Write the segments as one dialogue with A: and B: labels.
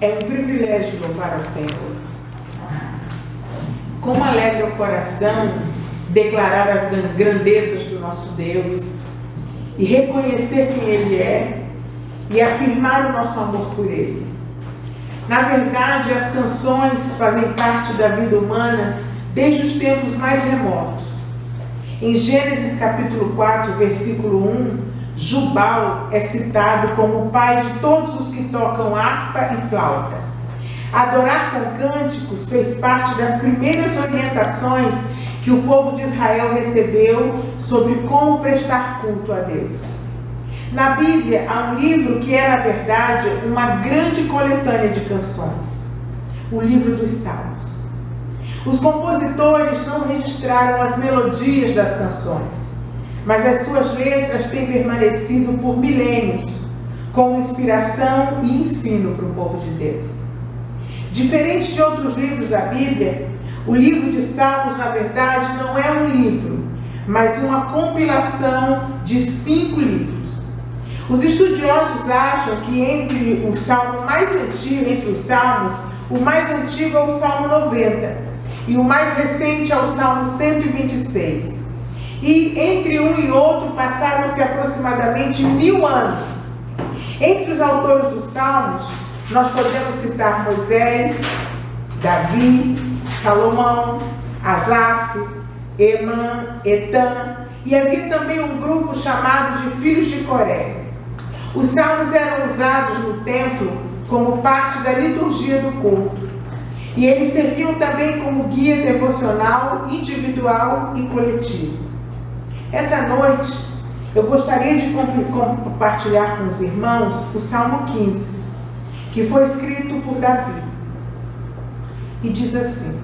A: É um privilégio louvar ao Senhor. Como alegra o coração declarar as grandezas do nosso Deus e reconhecer quem Ele é e afirmar o nosso amor por Ele. Na verdade, as canções fazem parte da vida humana desde os tempos mais remotos. Em Gênesis capítulo 4, versículo 1, Jubal é citado como o pai de todos os que tocam harpa e flauta. Adorar com cânticos fez parte das primeiras orientações que o povo de Israel recebeu sobre como prestar culto a Deus. Na Bíblia há um livro que é, na verdade, uma grande coletânea de canções, o livro dos Salmos. Os compositores não registraram as melodias das canções, mas as suas letras têm permanecido por milênios como inspiração e ensino para o povo de Deus. Diferente de outros livros da Bíblia, o livro de Salmos, na verdade, não é um livro, mas uma compilação de 5 livros. Os estudiosos acham que entre o salmo mais antigo, entre os salmos, o mais antigo é o Salmo 90 e o mais recente é o Salmo 126. E entre um e outro passaram-se aproximadamente 1000 anos. Entre os autores dos Salmos, nós podemos citar Moisés, Davi, Salomão, Asaf, Emã, Etã, e havia também um grupo chamado de Filhos de Coré. Os salmos eram usados no templo como parte da liturgia do culto, e eles serviam também como guia devocional individual e coletivo. Essa noite, eu gostaria de compartilhar com os irmãos o Salmo 15, que foi escrito por Davi. E diz assim: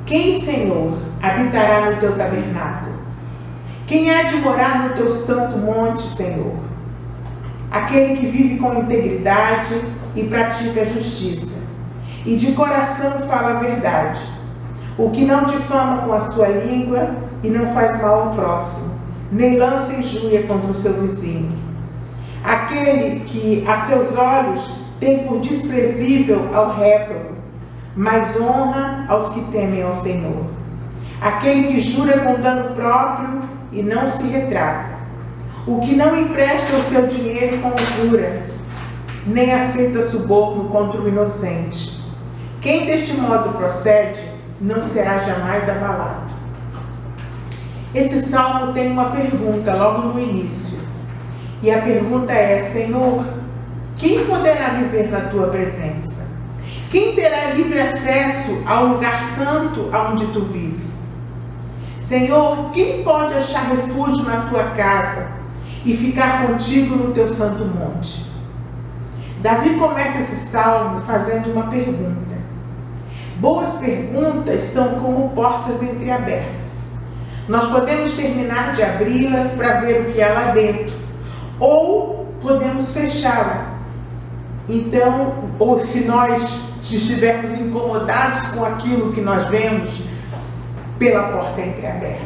A: Quem, Senhor, habitará no teu tabernáculo? Quem há de morar no teu santo monte, Senhor? Aquele que vive com integridade e pratica a justiça, e de coração fala a verdade, o que não difama com a sua língua e não faz mal ao próximo, nem lança injúria contra o seu vizinho. Aquele que a seus olhos tem por desprezível ao réprobo, mas honra aos que temem ao Senhor. Aquele que jura com dano próprio e não se retrata. O que não empresta o seu dinheiro com usura, nem aceita suborno contra o inocente. Quem deste modo procede, não será jamais abalado. Esse salmo tem uma pergunta logo no início. E a pergunta é: Senhor, quem poderá viver na tua presença? Quem terá livre acesso ao lugar santo aonde tu vives? Senhor, quem pode achar refúgio na tua casa e ficar contigo no teu santo monte? Davi começa esse salmo fazendo uma pergunta. Boas perguntas são como portas entreabertas. Nós podemos terminar de abri-las para ver o que há lá dentro, ou podemos fechá-la. Então, ou se nós estivermos incomodados com aquilo que nós vemos pela porta entreaberta.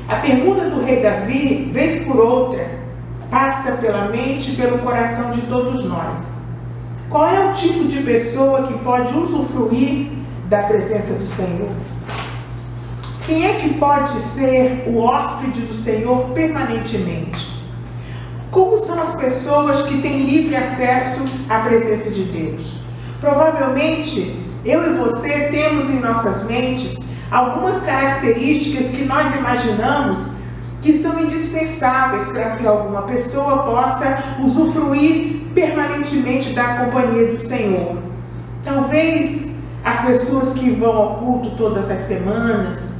A: A pergunta do rei Davi, vez por outra, passa pela mente e pelo coração de todos nós. Qual é o tipo de pessoa que pode usufruir da presença do Senhor? Quem é que pode ser o hóspede do Senhor permanentemente? Como são as pessoas que têm livre acesso à presença de Deus? Provavelmente, eu e você temos em nossas mentes algumas características que nós imaginamos que são indispensáveis para que alguma pessoa possa usufruir permanentemente da companhia do Senhor. Talvez as pessoas que vão ao culto todas as semanas,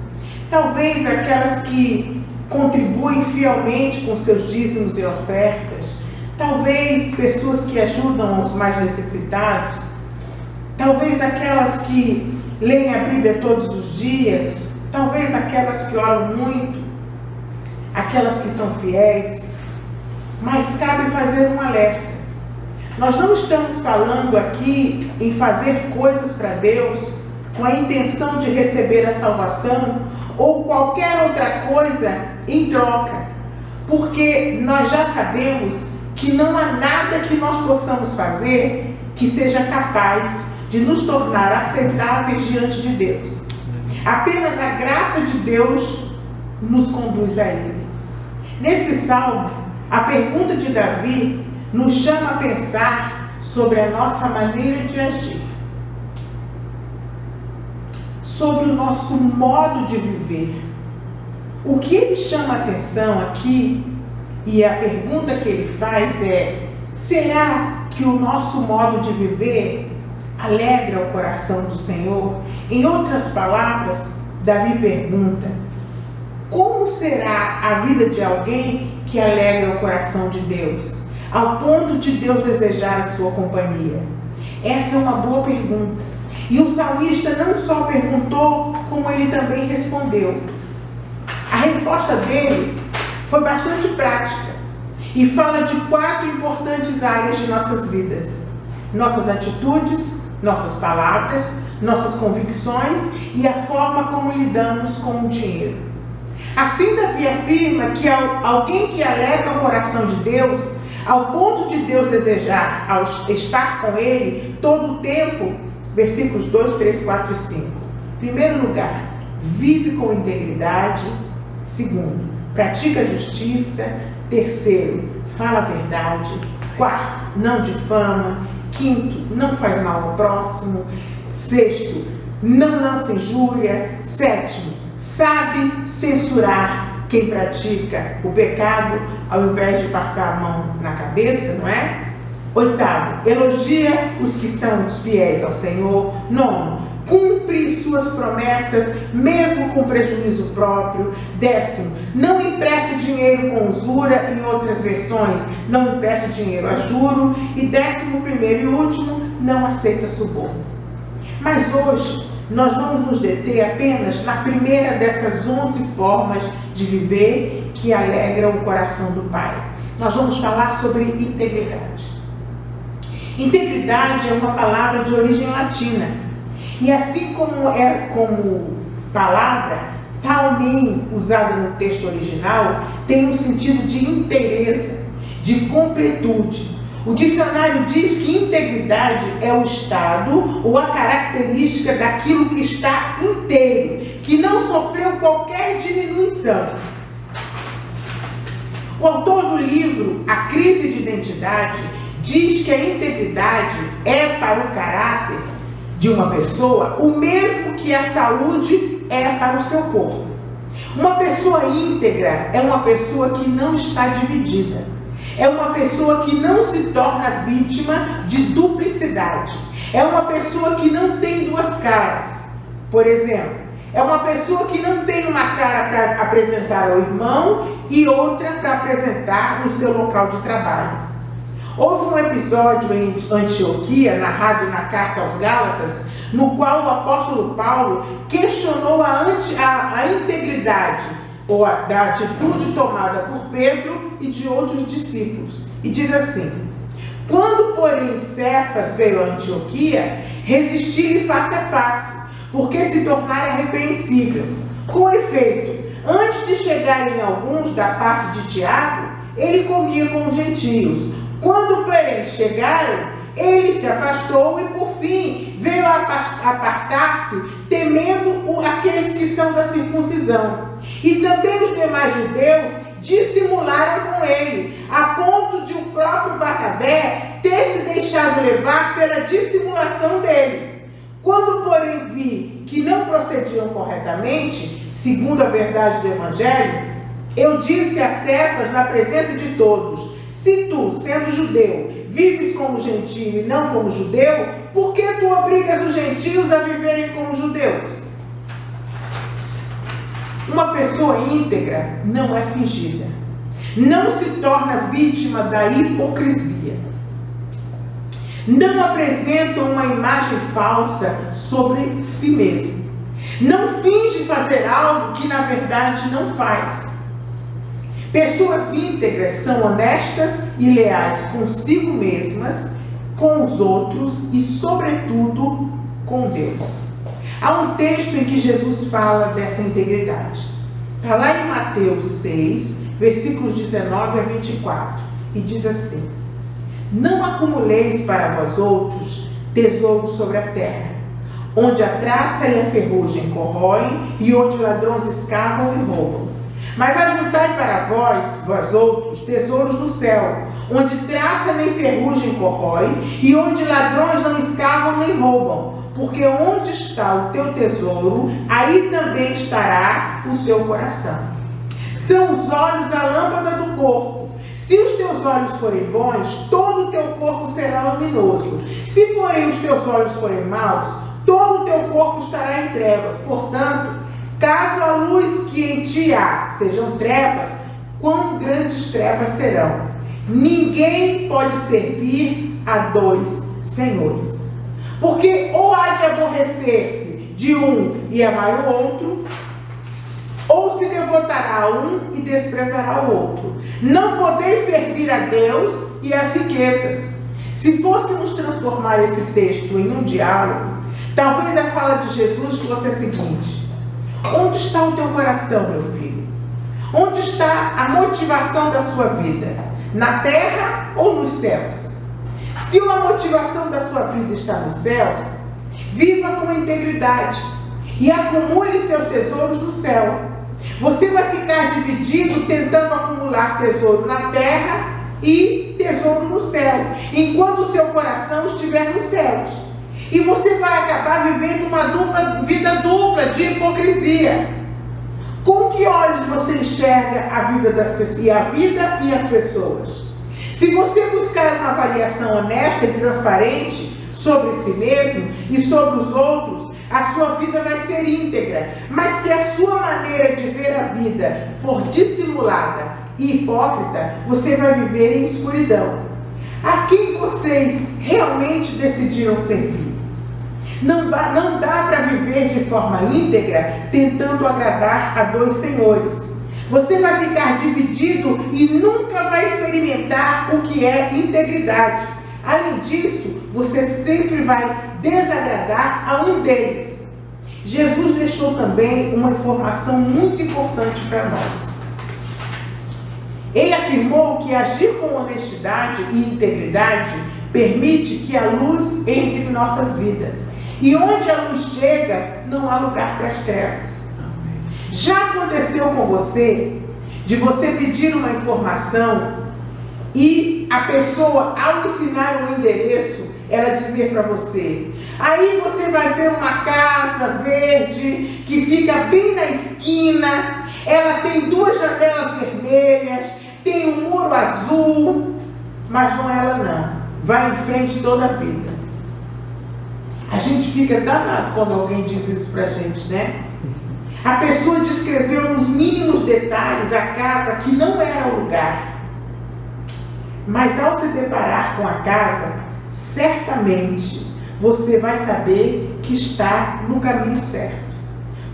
A: talvez aquelas que contribuem fielmente com seus dízimos e ofertas, talvez pessoas que ajudam os mais necessitados, talvez aquelas que leem a Bíblia todos os dias, talvez aquelas que oram muito, aquelas que são fiéis. Mas cabe fazer um alerta. Nós não estamos falando aqui em fazer coisas para Deus com a intenção de receber a salvação ou qualquer outra coisa em troca, porque nós já sabemos que não há nada que nós possamos fazer que seja capaz de nos tornar aceitáveis diante de Deus. Apenas a graça de Deus nos conduz a Ele. Nesse salmo, a pergunta de Davi nos chama a pensar sobre a nossa maneira de agir, sobre o nosso modo de viver. O que ele chama a atenção aqui, e a pergunta que ele faz é: será que o nosso modo de viver alegra o coração do Senhor? Em outras palavras, Davi pergunta: como será a vida de alguém que alegra o coração de Deus, ao ponto de Deus desejar a sua companhia? Essa é uma boa pergunta. E o salmista não só perguntou, como ele também respondeu. A resposta dele foi bastante prática e fala de 4 importantes áreas de nossas vidas: nossas atitudes, nossas palavras, nossas convicções e a forma como lidamos com o dinheiro. Assim, Davi afirma que alguém que alegra o coração de Deus, ao ponto de Deus desejar ao estar com ele todo o tempo, versículos 2, 3, 4 e 5. Em primeiro lugar, vive com integridade. Segundo, pratica a justiça. Terceiro, fala a verdade. Quarto, não difama. Quinto, não faz mal ao próximo. Sexto, não lança injúria. Sétimo, sabe censurar quem pratica o pecado ao invés de passar a mão na cabeça, não é? Oitavo, elogia os que são fiéis ao Senhor. Nono, cumpre suas promessas, mesmo com prejuízo próprio. 10º, não empreste dinheiro com usura. Em outras versões, não empreste dinheiro a juro. E 11º e último, não aceita suborno. Mas hoje, nós vamos nos deter apenas na primeira dessas 11 formas de viver que alegram o coração do Pai. Nós vamos falar sobre integridade. Integridade é uma palavra de origem latina. E assim como palavra, talmente usada no texto original, tem um sentido de inteireza, de completude. O dicionário diz que integridade é o estado ou a característica daquilo que está inteiro, que não sofreu qualquer diminuição. O autor do livro A Crise de Identidade diz que a integridade é para o caráter de uma pessoa o mesmo que a saúde é para o seu corpo. Uma pessoa íntegra é uma pessoa que não está dividida. É uma pessoa que não se torna vítima de duplicidade. É uma pessoa que não tem duas caras. Por exemplo, é uma pessoa que não tem uma cara para apresentar ao irmão e outra para apresentar no seu local de trabalho. Houve um episódio em Antioquia, narrado na Carta aos Gálatas, no qual o apóstolo Paulo questionou a integridade ou da atitude tomada por Pedro e de outros discípulos. E diz assim: quando, porém, Cefas veio a Antioquia, resisti-lhe face a face, porque se tornara repreensível. Com efeito, antes de chegarem alguns da parte de Tiago, ele comia com os gentios. Quando, porém, chegaram, ele se afastou e, por fim, veio a apartar-se, temendo aqueles que são da circuncisão. E também os demais judeus dissimularam com ele, a ponto de o próprio Barnabé ter se deixado levar pela dissimulação deles. Quando, porém, vi que não procediam corretamente, segundo a verdade do Evangelho, eu disse a Cefas na presença de todos: se tu, sendo judeu, vives como gentio e não como judeu, por que tu obrigas os gentios a viverem como judeus? Uma pessoa íntegra não é fingida, não se torna vítima da hipocrisia, não apresenta uma imagem falsa sobre si mesmo, não finge fazer algo que na verdade não faz. Pessoas íntegras são honestas e leais consigo mesmas, com os outros e, sobretudo, com Deus. Há um texto em que Jesus fala dessa integridade. Está lá em Mateus 6, versículos 19 a 24. E diz assim: não acumuleis para vós outros tesouros sobre a terra, onde a traça e a ferrugem corroem e onde ladrões escavam e roubam. Mas ajuntai para vós outros, tesouros do céu, onde traça nem ferrugem corrói e onde ladrões não escavam nem roubam. Porque onde está o teu tesouro, aí também estará o teu coração. São os olhos a lâmpada do corpo. Se os teus olhos forem bons, todo o teu corpo será luminoso. Se, porém, os teus olhos forem maus, todo o teu corpo estará em trevas. Portanto, caso a luz que em ti há sejam trevas, quão grandes trevas serão? Ninguém pode servir a dois senhores. Porque ou há de aborrecer-se de um e amar o outro, ou se devotará a um e desprezará o outro. Não podeis servir a Deus e às riquezas. Se fôssemos transformar esse texto em um diálogo, talvez a fala de Jesus fosse a seguinte: onde está o teu coração, meu filho? Onde está a motivação da sua vida? Na terra ou nos céus? Se a motivação da sua vida está nos céus, viva com integridade e acumule seus tesouros no céu. Você vai ficar dividido tentando acumular tesouro na terra e tesouro no céu, enquanto o seu coração estiver nos céus. E você vai acabar vivendo uma vida dupla de hipocrisia. Com que olhos você enxerga a vida das pessoas e a vida e as pessoas? Se você buscar uma avaliação honesta e transparente sobre si mesmo e sobre os outros, a sua vida vai ser íntegra. Mas se a sua maneira de ver a vida for dissimulada e hipócrita, você vai viver em escuridão. A quem vocês realmente decidiram servir? Não dá para viver de forma íntegra tentando agradar a dois senhores. Você vai ficar dividido e nunca vai experimentar o que é integridade. Além disso, você sempre vai desagradar a um deles. Jesus deixou também uma informação muito importante para nós. Ele afirmou que agir com honestidade e integridade permite que a luz entre em nossas vidas. E onde a luz chega, não há lugar para as trevas. Já aconteceu com você, de você pedir uma informação e a pessoa, ao ensinar o endereço, ela dizer para você: aí você vai ver uma casa verde que fica bem na esquina, ela tem 2 janelas vermelhas, tem um muro azul, mas não é ela não, vai em frente toda a vida. A gente fica danado quando alguém diz isso pra gente, né? A pessoa descreveu nos mínimos detalhes a casa que não era o lugar. Mas ao se deparar com a casa, certamente você vai saber que está no caminho certo.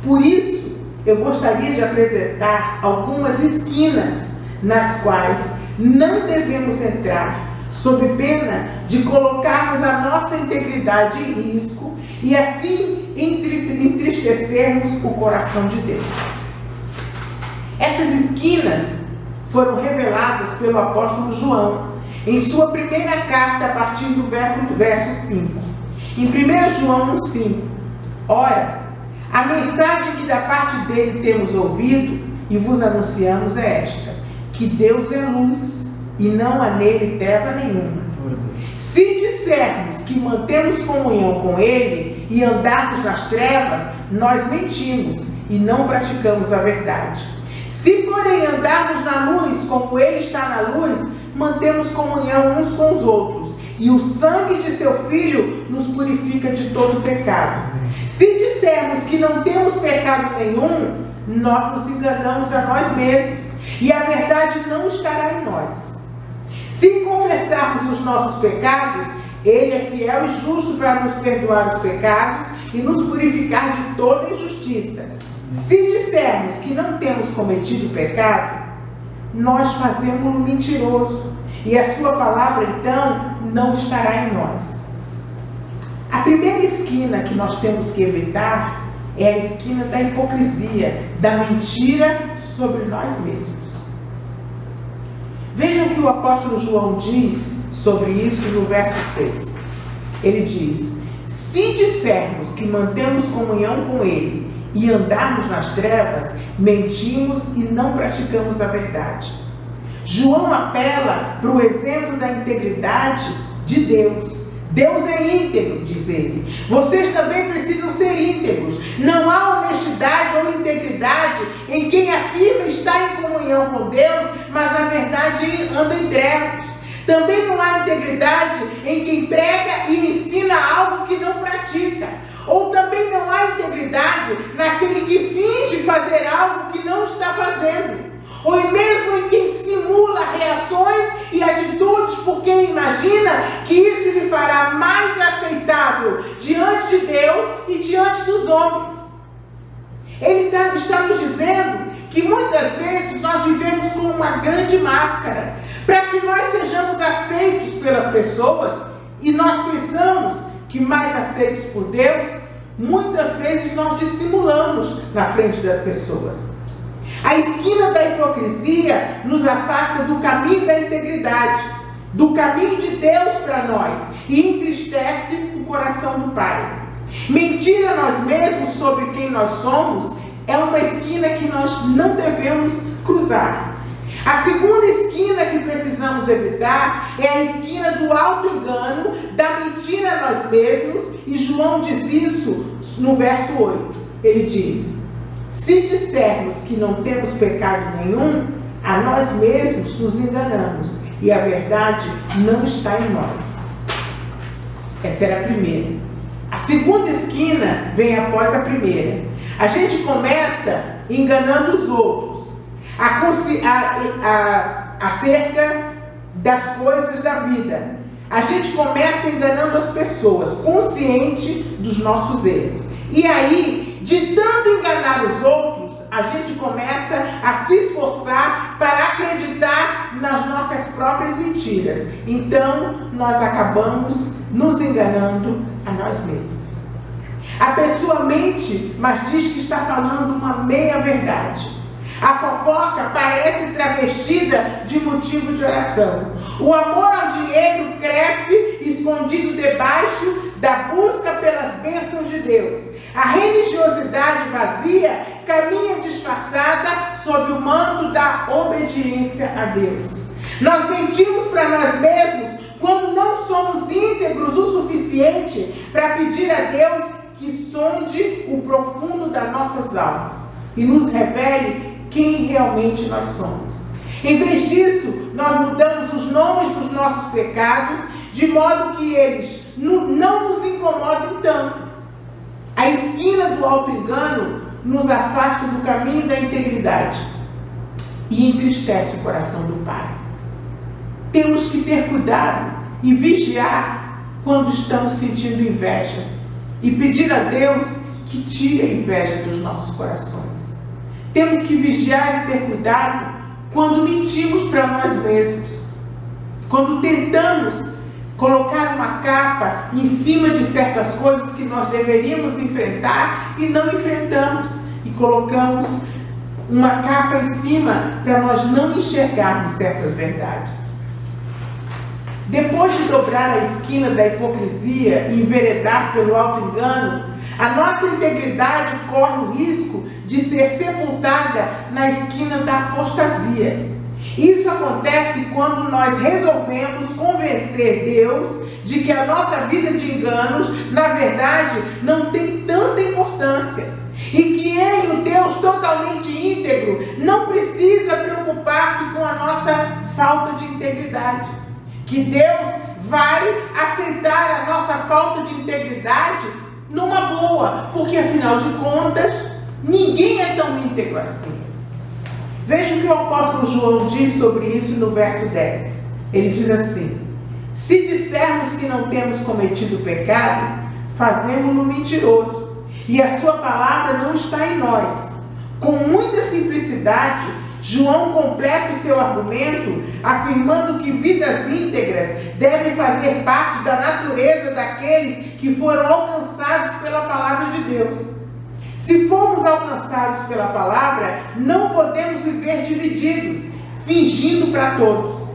A: Por isso, eu gostaria de apresentar algumas esquinas nas quais não devemos entrar, sob pena de colocarmos a nossa integridade em risco e assim entristecermos o coração de Deus. Essas esquinas foram reveladas pelo apóstolo João em sua primeira carta, a partir do verso 5. Em 1 João 5, ora, a mensagem que da parte dele temos ouvido e vos anunciamos é esta: que Deus é luz e não há nele treva nenhuma. Se dissermos que mantemos comunhão com ele e andarmos nas trevas, nós mentimos e não praticamos a verdade. Se, porém, andarmos na luz como ele está na luz, mantemos comunhão uns com os outros, e o sangue de seu Filho nos purifica de todo pecado. Se dissermos que não temos pecado nenhum, nós nos enganamos a nós mesmos, e a verdade não estará em nós. Se confessarmos os nossos pecados, ele é fiel e justo para nos perdoar os pecados e nos purificar de toda injustiça. Se dissermos que não temos cometido pecado, nós fazemos-lo mentiroso, e a sua palavra, então, não estará em nós. A primeira esquina que nós temos que evitar é a esquina da hipocrisia, da mentira sobre nós mesmos. Vejam o que o apóstolo João diz sobre isso no verso 6. Ele diz: se dissermos que mantemos comunhão com Ele e andarmos nas trevas, mentimos e não praticamos a verdade. João apela para o exemplo da integridade de Deus. Deus é íntegro, diz ele. Vocês também precisam ser íntegros. Não há honestidade ou integridade em quem afirma estar em comunhão com Deus, mas na verdade anda em trevas. Também não há integridade em quem prega e ensina algo que não pratica. Ou também não há integridade naquele que finge fazer algo que não está fazendo. Ou mesmo em quem simula reações e atitudes por quem imagina que isso lhe fará mais aceitável diante de Deus e diante dos homens. Ele está nos dizendo que muitas vezes nós vivemos com uma grande máscara, para que nós sejamos aceitos pelas pessoas, e nós pensamos que mais aceitos por Deus, muitas vezes nós dissimulamos na frente das pessoas. A esquina da hipocrisia nos afasta do caminho da integridade, do caminho de Deus para nós, e entristece o coração do Pai. Mentir a nós mesmos sobre quem nós somos é uma esquina que nós não devemos cruzar. A segunda esquina que precisamos evitar é a esquina do auto-engano, da mentira a nós mesmos, e João diz isso no verso 8. Ele diz: se dissermos que não temos pecado nenhum, a nós mesmos nos enganamos, e a verdade não está em nós. Essa era a primeira. A segunda esquina vem após a primeira. A gente começa enganando os outros acerca das coisas da vida. A gente começa enganando as pessoas, consciente dos nossos erros. E aí, de tanto enganar os outros, a gente começa a se esforçar para acreditar nas nossas próprias mentiras. Então, nós acabamos nos enganando a nós mesmos. A pessoa mente, mas diz que está falando uma meia-verdade. A fofoca parece travestida de motivo de oração. O amor ao dinheiro cresce escondido debaixo da busca pelas bênçãos de Deus. A religiosidade vazia caminha disfarçada sob o manto da obediência a Deus. Nós mentimos para nós mesmos quando não somos íntegros o suficiente para pedir a Deus que sonde o profundo das nossas almas e nos revele quem realmente nós somos. Em vez disso, nós mudamos os nomes dos nossos pecados de modo que eles não nos incomodem tanto. A esquina do auto-engano nos afasta do caminho da integridade e entristece o coração do Pai. Temos que ter cuidado e vigiar quando estamos sentindo inveja e pedir a Deus que tire a inveja dos nossos corações. Temos que vigiar e ter cuidado quando mentimos para nós mesmos, quando tentamos colocar uma capa em cima de certas coisas que nós deveríamos enfrentar e não enfrentamos, e colocamos uma capa em cima para nós não enxergarmos certas verdades. Depois de dobrar a esquina da hipocrisia e enveredar pelo auto-engano, a nossa integridade corre o risco de ser sepultada na esquina da apostasia. Isso acontece quando nós resolvemos convencer Deus de que a nossa vida de enganos, na verdade, não tem tanta importância. E que Ele, o Deus totalmente íntegro, não precisa preocupar-se com a nossa falta de integridade. Que Deus vai aceitar a nossa falta de integridade numa boa, porque afinal de contas, ninguém é tão íntegro assim. Veja o que o apóstolo João diz sobre isso no verso 10. Ele diz assim: se dissermos que não temos cometido pecado, fazemo-no mentiroso, e a sua palavra não está em nós. Com muita simplicidade, João completa o seu argumento afirmando que vidas íntegras devem fazer parte da natureza daqueles que foram alcançados pela palavra de Deus. Se formos alcançados pela palavra, não podemos viver divididos, fingindo para todos.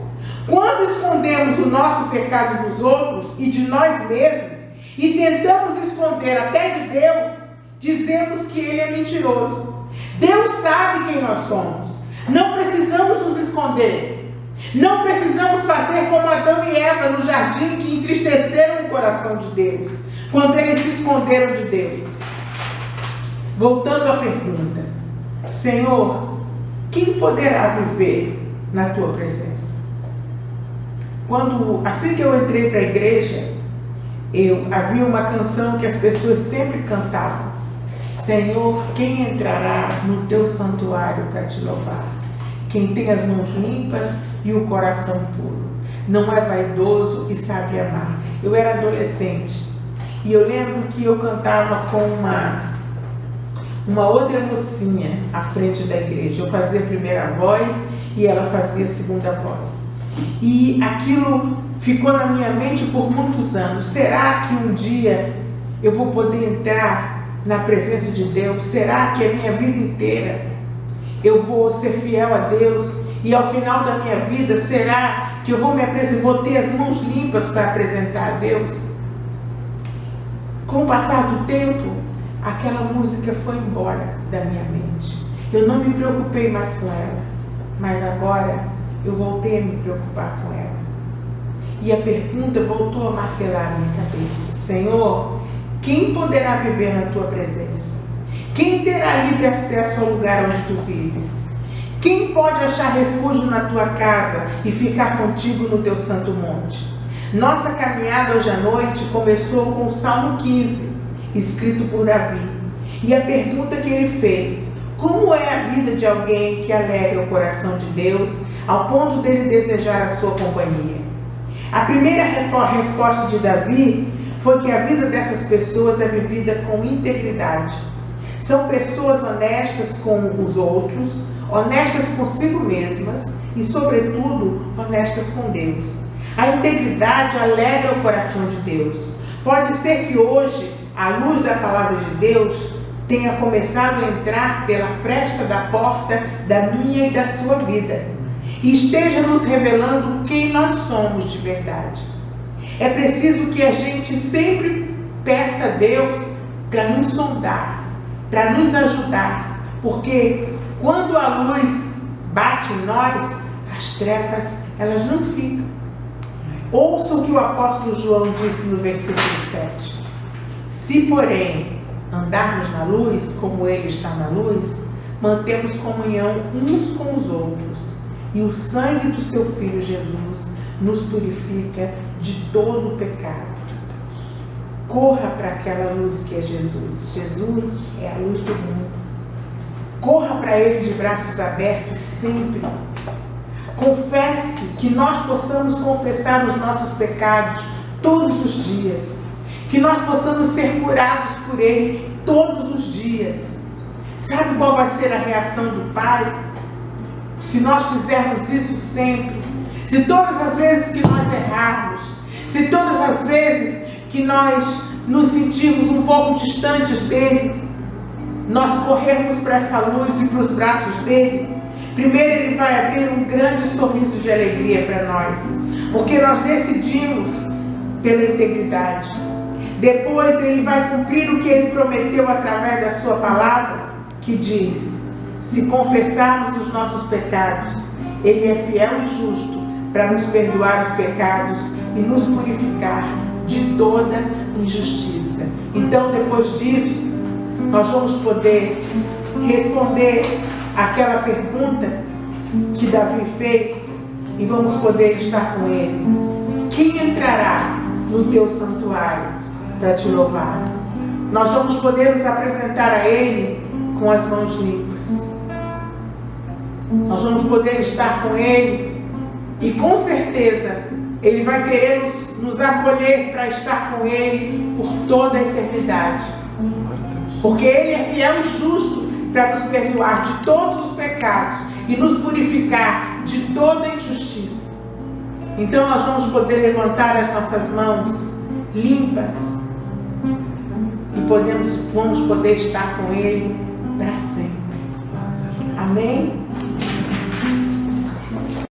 A: Quando escondemos o nosso pecado dos outros e de nós mesmos, e tentamos esconder até de Deus, dizemos que Ele é mentiroso. Deus sabe quem nós somos. Não precisamos nos esconder. Não precisamos fazer como Adão e Eva no jardim, que entristeceram o coração de Deus, quando eles se esconderam de Deus. Voltando à pergunta: Senhor, quem poderá viver na Tua presença? Assim que eu entrei para a igreja, havia uma canção que as pessoas sempre cantavam: Senhor, quem entrará no Teu santuário para Te louvar? Quem tem as mãos limpas e o coração puro, não é vaidoso e sabe amar. Eu era adolescente e eu lembro que eu cantava com uma outra mocinha à frente da igreja. Eu fazia a primeira voz e ela fazia a segunda voz. E aquilo ficou na minha mente por muitos anos. Será que um dia eu vou poder entrar na presença de Deus? Será que a minha vida inteira eu vou ser fiel a Deus? E ao final da minha vida, será que eu vou ter as mãos limpas para apresentar a Deus? Com o passar do tempo, aquela música foi embora da minha mente. Eu não me preocupei mais com ela, mas agora eu voltei a me preocupar com ela. E a pergunta voltou a martelar a minha cabeça: Senhor, quem poderá viver na Tua presença? Quem terá livre acesso ao lugar onde Tu vives? Quem pode achar refúgio na Tua casa e ficar contigo no Teu santo monte? Nossa caminhada hoje à noite começou com o Salmo 15, escrito por Davi. E a pergunta que ele fez: como é a vida de alguém que alegra o coração de Deus ao ponto dele desejar a sua companhia? A primeira resposta de Davi foi que a vida dessas pessoas é vivida com integridade. São pessoas honestas com os outros, honestas consigo mesmas e, sobretudo, honestas com Deus. A integridade alegra o coração de Deus. Pode ser que hoje a luz da palavra de Deus tenha começado a entrar pela fresta da porta da minha e da sua vida e esteja nos revelando quem nós somos de verdade. É preciso que a gente sempre peça a Deus para nos sondar, para nos ajudar, porque quando a luz bate em nós, as trevas, elas não ficam. Ouça o que o apóstolo João disse no versículo 7. Se, porém, andarmos na luz, como Ele está na luz, mantemos comunhão uns com os outros, e o sangue do seu Filho Jesus nos purifica de todo o pecado. Corra para aquela luz que é Jesus. Jesus é a luz do mundo. Corra para Ele de braços abertos sempre. Confesse, que nós possamos confessar os nossos pecados todos os dias. Que nós possamos ser curados por Ele todos os dias. Sabe qual vai ser a reação do Pai? Se nós fizermos isso sempre. Se todas as vezes que nós errarmos, se todas as vezes que nós nos sentirmos um pouco distantes dEle, nós corrermos para essa luz e para os braços dEle, primeiro Ele vai abrir um grande sorriso de alegria para nós, porque nós decidimos pela integridade. Depois Ele vai cumprir o que Ele prometeu através da sua palavra, que diz: se confessarmos os nossos pecados, Ele é fiel e justo para nos perdoar os pecados e nos purificar de toda injustiça. Então, depois disso, nós vamos poder responder aquela pergunta que Davi fez e vamos poder estar com Ele. Quem entrará no teu santuário para te louvar? Nós vamos poder nos apresentar a Ele com as mãos limpas. Nós vamos poder estar com Ele e com certeza Ele vai querer nos acolher para estar com Ele por toda a eternidade. Porque Ele é fiel e justo para nos perdoar de todos os pecados e nos purificar de toda a injustiça. Então nós vamos poder levantar as nossas mãos limpas e vamos poder estar com Ele para sempre. Amém?